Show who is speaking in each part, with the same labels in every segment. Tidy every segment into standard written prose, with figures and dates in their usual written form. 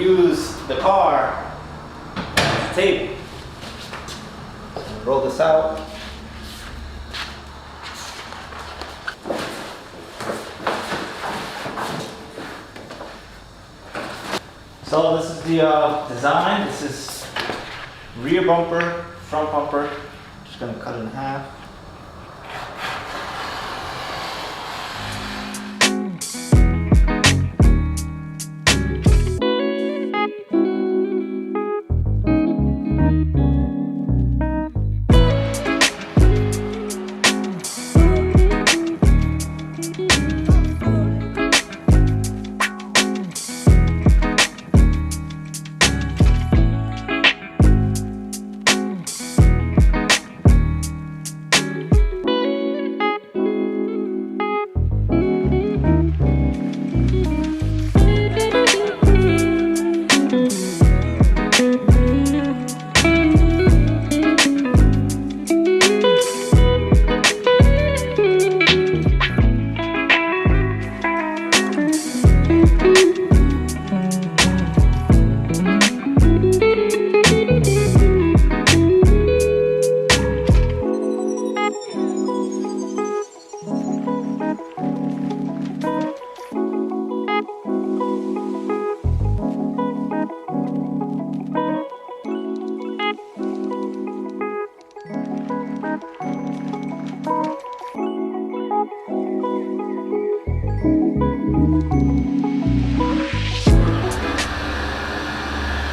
Speaker 1: use the car as a table. Roll this out. So this is the design. This is rear bumper, front bumper. Just gonna cut it in half.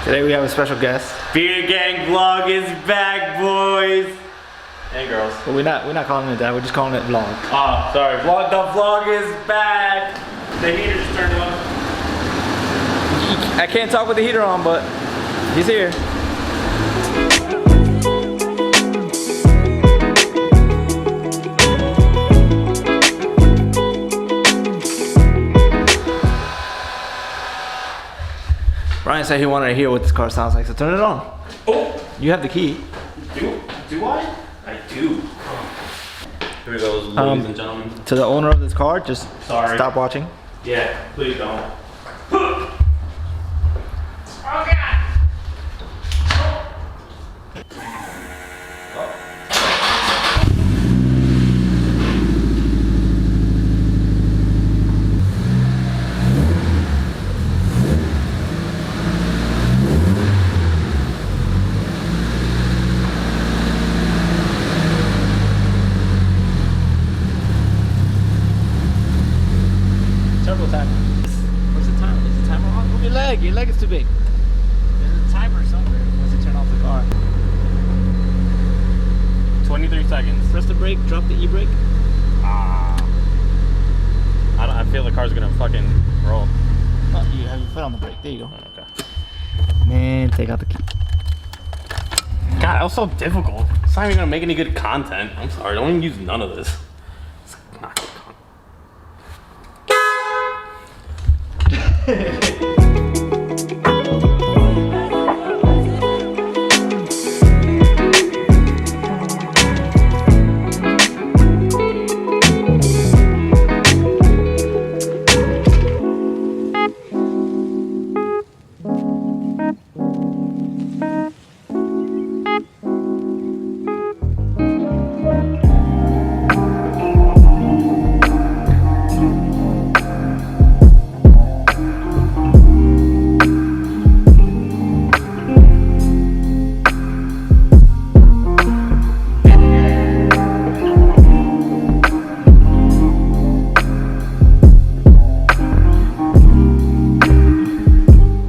Speaker 1: Today we have a special guest.
Speaker 2: Beer Gang Vlog is back, boys and girls.
Speaker 1: But we're not calling it that. We're just calling it vlog.
Speaker 2: Oh, sorry. The vlog is back. The heater just turned on.
Speaker 1: I can't talk with the heater on, but he's here. Brian said he wanted to hear what this car sounds like, so turn it on.
Speaker 2: Oh,
Speaker 1: you have the key.
Speaker 2: Do I? I do. Here we go, ladies and gentlemen.
Speaker 1: To the owner of this car, just
Speaker 2: stop
Speaker 1: watching.
Speaker 2: Yeah, please don't.
Speaker 1: Your leg is too big. There's a timer somewhere once you turn off the car.
Speaker 2: 23 seconds.
Speaker 1: Press the brake, drop the e-brake.
Speaker 2: I feel the car's gonna fucking roll.
Speaker 1: Oh, you have your foot on the brake. There you go.
Speaker 2: Okay.
Speaker 1: Man, take out the key.
Speaker 2: God, that was so difficult. It's not even gonna make any good content. I'm sorry, don't even use none of this. It's not good content.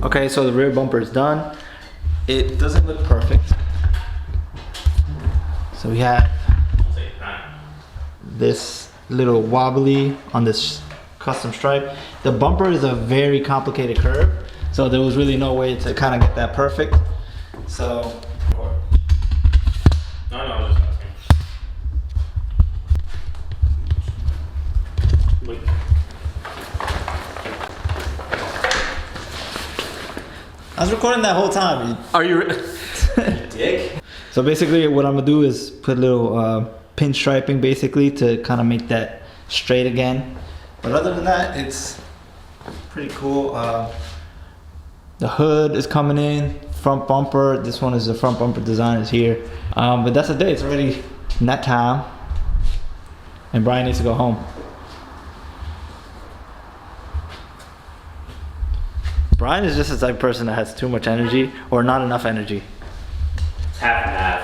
Speaker 1: Okay, so the rear bumper is done. It doesn't look perfect. So we have this little wobbly on this custom stripe. The bumper is a very complicated curve, so there was really no way to kind of get that perfect. So
Speaker 2: No, I was just asking. Wait.
Speaker 1: I was recording that whole time.
Speaker 2: Are you dick?
Speaker 1: So basically what I'm gonna do is put a little pinstriping basically to kind of make that straight again. But other than that, it's pretty cool. The hood is coming in, front bumper. This one is the front bumper design is here. But that's the day. It's already nap time, and Brian needs to go home. Brian is just the type of person that has too much energy or not enough energy.
Speaker 2: It's half and half.